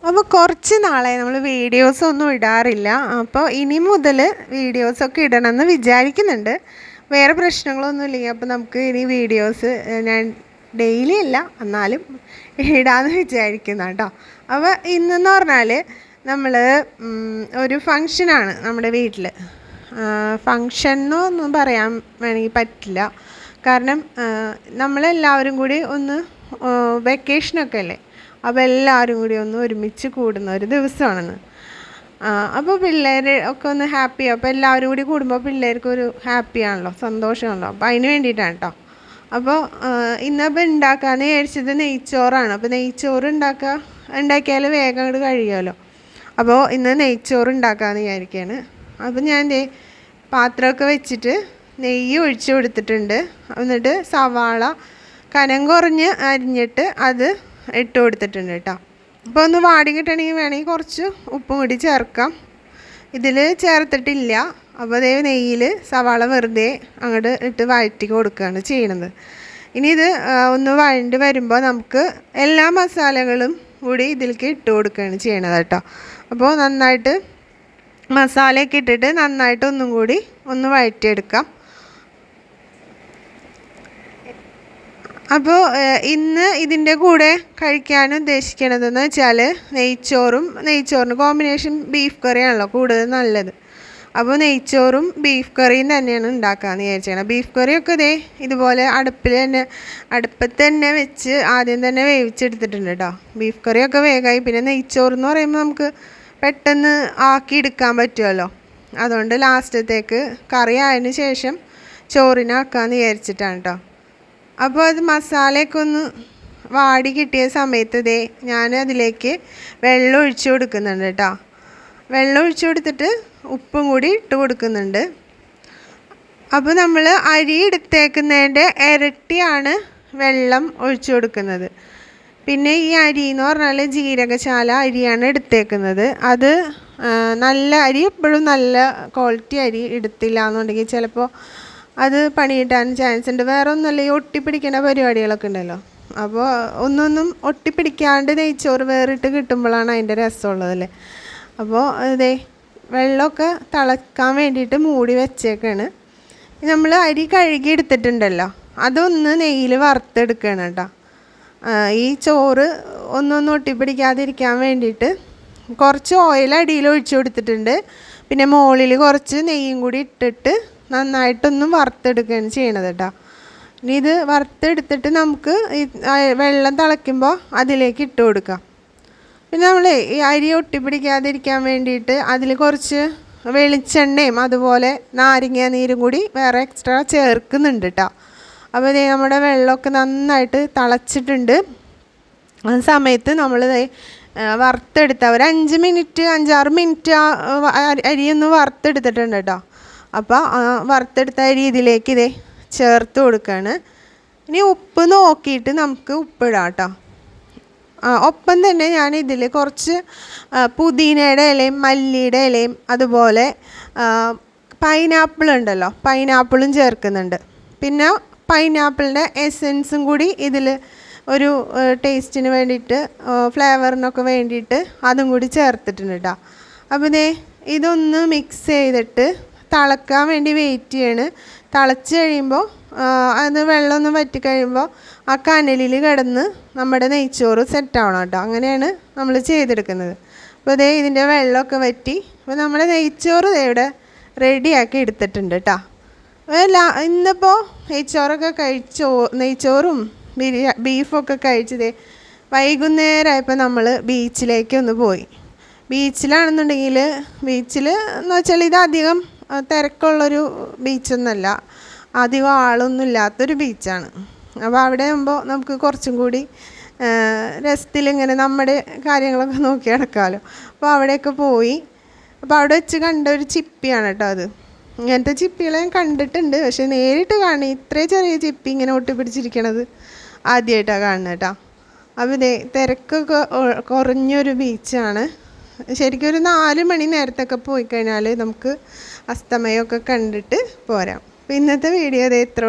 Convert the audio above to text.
അപ്പോൾ കുറച്ച് നാളായി നമ്മൾ വീഡിയോസൊന്നും ഇടാറില്ല. അപ്പോൾ ഇനി മുതൽ വീഡിയോസൊക്കെ ഇടണമെന്ന് വിചാരിക്കുന്നുണ്ട്. വേറെ പ്രശ്നങ്ങളൊന്നും ഇല്ലെങ്കിൽ അപ്പോൾ നമുക്ക് ഇനി വീഡിയോസ് ഞാൻ ഡെയിലി അല്ല എന്നാലും ഇടാമെന്ന് വിചാരിക്കുന്ന കേട്ടോ. അപ്പോൾ ഇന്നെന്ന് പറഞ്ഞാൽ നമ്മൾ ഒരു ഫങ്ഷനാണ് നമ്മുടെ വീട്ടിൽ. ഫങ്ഷൻ എന്നൊന്നും പറയാൻ വേണമെങ്കിൽ പറ്റില്ല. കാരണം നമ്മളെല്ലാവരും കൂടി ഒന്ന് വെക്കേഷനൊക്കെ അല്ലേ, അപ്പോൾ എല്ലാവരും കൂടി ഒന്ന് ഒരുമിച്ച് കൂടുന്ന ഒരു ദിവസമാണെന്ന്. അപ്പോൾ പിള്ളേർ ഒക്കെ ഒന്ന് ഹാപ്പിയാണ്. അപ്പോൾ എല്ലാവരും കൂടി കൂടുമ്പോൾ പിള്ളേർക്കൊരു ഹാപ്പിയാണല്ലോ, സന്തോഷമാണല്ലോ. അപ്പോൾ അതിന് വേണ്ടിയിട്ടാണ് കേട്ടോ. അപ്പോൾ ഇന്നപ്പോൾ ഉണ്ടാക്കാമെന്ന് വിചാരിച്ചത് നെയ്ച്ചോറാണ്. അപ്പോൾ നെയ്ച്ചോറ് ഉണ്ടാക്കിയാൽ വേഗം അങ്ങോട്ട് കഴിയുമല്ലോ. അപ്പോൾ ഇന്ന് നെയ്ച്ചോറ് ഉണ്ടാക്കാമെന്ന് വിചാരിക്കുകയാണ്. അപ്പോൾ ഞാൻ പാത്രമൊക്കെ വെച്ചിട്ട് നെയ്യ് ഒഴിച്ച് കൊടുത്തിട്ടുണ്ട്. എന്നിട്ട് സവാള കനം കുറഞ്ഞ് അരിഞ്ഞിട്ട് അത് ഇട്ട് കൊടുത്തിട്ടുണ്ട് കേട്ടോ. അപ്പോൾ ഒന്ന് വാടി കിട്ടണമെങ്കിൽ വേണമെങ്കിൽ കുറച്ച് ഉപ്പും കൂടി ചേർക്കാം. ഇതിൽ ചേർത്തിട്ടില്ല. അപ്പോൾ അതേ നെയ്യിൽ സവാള വെറുതെ അങ്ങോട്ട് ഇട്ട് വഴറ്റി കൊടുക്കുകയാണ് ചെയ്യണത്. ഇനി ഇത് ഒന്ന് വഴണ്ട് വരുമ്പോൾ നമുക്ക് എല്ലാ മസാലകളും കൂടി ഇതിലേക്ക് ഇട്ട് കൊടുക്കുകയാണ് ചെയ്യണത് കേട്ടോ. അപ്പോൾ നന്നായിട്ട് മസാലയൊക്കെ ഇട്ടിട്ട് നന്നായിട്ട് ഒന്നും കൂടി ഒന്ന് വഴറ്റിയെടുക്കാം. അപ്പോൾ ഇന്ന് ഇതിൻ്റെ കൂടെ കഴിക്കാൻ ഉദ്ദേശിക്കണതെന്ന് വെച്ചാൽ നെയ്ച്ചോറിന് കോമ്പിനേഷൻ ബീഫ് കറിയാണല്ലോ കൂടുതൽ നല്ലത്. അപ്പോൾ നെയ്ച്ചോറും ബീഫ് കറിയും തന്നെയാണ് ഉണ്ടാക്കാമെന്ന് വിചാരിച്ചത്. ബീഫ് കറിയൊക്കെ ഇതുപോലെ അടുപ്പത്ത് തന്നെ വെച്ച് ആദ്യം തന്നെ വേവിച്ചെടുത്തിട്ടുണ്ട് കേട്ടോ. ബീഫ് കറിയൊക്കെ വേഗമായി. പിന്നെ നെയ്ച്ചോറെന്ന് പറയുമ്പോൾ നമുക്ക് പെട്ടെന്ന് ആക്കിയെടുക്കാൻ പറ്റുമല്ലോ. അതുകൊണ്ട് ലാസ്റ്റത്തേക്ക് കറി ആയതിന് ശേഷം ചോറിനാക്കാമെന്ന് വിചാരിച്ചിട്ടാണ് കേട്ടോ. അപ്പോൾ അത് മസാലയൊക്കെ ഒന്ന് വാടി കിട്ടിയ സമയത്ത് ഞാൻ അതിലേക്ക് വെള്ളം ഒഴിച്ച് കൊടുക്കുന്നുണ്ട് കേട്ടോ. വെള്ളം ഒഴിച്ച് കൊടുത്തിട്ട് ഉപ്പും കൂടി ഇട്ട് കൊടുക്കുന്നുണ്ട്. അപ്പോൾ നമ്മൾ അരി എടുത്തേക്കുന്നതിൻ്റെ ഇരട്ടിയാണ് വെള്ളം ഒഴിച്ച് കൊടുക്കുന്നത്. പിന്നെ ഈ അരി എന്ന് പറഞ്ഞാൽ ജീരകശാല അരിയാണ് എടുത്തേക്കുന്നത്. അത് നല്ല അരി, എപ്പോഴും നല്ല ക്വാളിറ്റി അരി എടുത്തില്ല എന്നുണ്ടെങ്കിൽ ചിലപ്പോൾ അത് പണി കിട്ടാൻ ചാൻസ് ഉണ്ട്. വേറെ ഒന്നുമല്ല, ഈ ഒട്ടിപ്പിടിക്കേണ്ട പരിപാടികളൊക്കെ ഉണ്ടല്ലോ. അപ്പോൾ ഒന്നൊന്നും ഒട്ടിപ്പിടിക്കാണ്ട് നെയ്ച്ചോറ് വേറിട്ട് കിട്ടുമ്പോഴാണ് അതിൻ്റെ രസമുള്ളതല്ലേ. അപ്പോൾ വെള്ളമൊക്കെ തിളക്കാൻ വേണ്ടിയിട്ട് മൂടി വെച്ചേക്കാണ്. നമ്മൾ അരി കഴുകി എടുത്തിട്ടുണ്ടല്ലോ, അതൊന്ന് നെയ്യിൽ വറുത്തെടുക്കണം കേട്ടോ. ഈ ചോറ് ഒന്നൊന്നും ഒട്ടിപ്പിടിക്കാതിരിക്കാൻ വേണ്ടിയിട്ട് കുറച്ച് ഓയിൽ അടിയിൽ ഒഴിച്ചു കൊടുത്തിട്ടുണ്ട്. പിന്നെ മുകളിൽ കുറച്ച് നെയ്യും കൂടി ഇട്ടിട്ട് നന്നായിട്ടൊന്ന് വറുത്തെടുക്കുകയാണ് ചെയ്യണത് കേട്ടോ. ഇനി ഇത് വറുത്തെടുത്തിട്ട് നമുക്ക് ഈ വെള്ളം തിളയ്ക്കുമ്പോൾ അതിലേക്ക് ഇട്ട് കൊടുക്കാം. പിന്നെ നമ്മൾ ഈ അരി ഒട്ടിപ്പിടിക്കാതിരിക്കാൻ വേണ്ടിയിട്ട് അതിൽ കുറച്ച് വെളിച്ചെണ്ണയും അതുപോലെ നാരങ്ങ നീരും കൂടി വേറെ എക്സ്ട്രാ ചേർക്കുന്നുണ്ട് കേട്ടോ. അപ്പോൾ നമ്മുടെ വെള്ളമൊക്കെ നന്നായിട്ട് തിളച്ചിട്ടുണ്ട്. ആ സമയത്ത് നമ്മൾ വറുത്തെടുത്ത ഒരു 5-6 മിനിറ്റ് അരിയൊന്ന് വറുത്തെടുത്തിട്ടുണ്ട് കേട്ടോ. അപ്പോൾ വറുത്തെടുത്ത അരി ഇതിലേക്ക് ചേർത്ത് കൊടുക്കുകയാണ്. ഇനി ഉപ്പ് നോക്കിയിട്ട് നമുക്ക് ഉപ്പിടാം കേട്ടോ. ഒപ്പം തന്നെ ഞാൻ ഇതിൽ കുറച്ച് പുതിനയുടെ ഇലയും മല്ലിയുടെ ഇലയും അതുപോലെ പൈനാപ്പിൾ ഉണ്ടല്ലോ, പൈനാപ്പിളും ചേർക്കുന്നുണ്ട്. പിന്നെ പൈനാപ്പിളിൻ്റെ എസെൻസും കൂടി ഇതിൽ ഒരു ടേസ്റ്റിന് വേണ്ടിയിട്ട്, ഫ്ലേവറിനൊക്കെ വേണ്ടിയിട്ട് അതും കൂടി ചേർത്തിട്ടുണ്ട് കേട്ടോ. അപ്പോൾ ഇതൊന്ന് മിക്സ് ചെയ്തിട്ട് തിളക്കാൻ വേണ്ടി വെയിറ്റ് ചെയ്യാണ്. തിളച്ച് കഴിയുമ്പോൾ അത് വെള്ളമൊന്നും വറ്റി കഴിയുമ്പോൾ ആ കനലിൽ കിടന്ന് നമ്മുടെ നെയ്ച്ചോറ് സെറ്റാവണം കേട്ടോ. അങ്ങനെയാണ് നമ്മൾ ചെയ്തെടുക്കുന്നത്. അപ്പോൾ ഇതിൻ്റെ വെള്ളമൊക്കെ വറ്റി. അപ്പോൾ നമ്മുടെ നെയ്ച്ചോറ് ഇവിടെ റെഡിയാക്കി എടുത്തിട്ടുണ്ട് കേട്ടോ. ഇന്നിപ്പോൾ നെയ്ച്ചോറും ബീഫൊക്കെ കഴിച്ച് വൈകുന്നേരമായപ്പോൾ നമ്മൾ ബീച്ചിലേക്കൊന്ന് പോയി. ബീച്ചിലാണെന്നുണ്ടെങ്കിൽ എന്ന് വെച്ചാൽ ഇത് അധികം തിരക്കുള്ളൊരു ബീച്ചൊന്നുമല്ല, അധികം ആളൊന്നും ഇല്ലാത്തൊരു ബീച്ചാണ്. അപ്പോൾ അവിടെ ആകുമ്പോൾ നമുക്ക് കുറച്ചും കൂടി രസത്തിലിങ്ങനെ നമ്മുടെ കാര്യങ്ങളൊക്കെ നോക്കി നടക്കാമല്ലോ. അപ്പോൾ അവിടെയൊക്കെ പോയി. അപ്പോൾ അവിടെ വെച്ച് കണ്ട ഒരു ചിപ്പിയാണ് കേട്ടോ അത്. ഇങ്ങനത്തെ ചിപ്പികളെ ഞാൻ കണ്ടിട്ടുണ്ട്, പക്ഷെ നേരിട്ട് കാണുക ഇത്രയും ചെറിയ ചിപ്പി ഇങ്ങനെ ഒട്ടിപ്പിടിച്ചിരിക്കണത് ആദ്യമായിട്ടാണ് കാണുന്നത് കേട്ടോ. അപ്പോൾ തിരക്കൊക്കെ കുറഞ്ഞൊരു ബീച്ചാണ്. ശരിക്കും ഒരു 4 മണി നേരത്തൊക്കെ പോയി കഴിഞ്ഞാൽ നമുക്ക് അസ്തമയമൊക്കെ കണ്ടിട്ട് പോരാം. അപ്പോൾ ഇന്നത്തെ വീഡിയോ ഇത്ര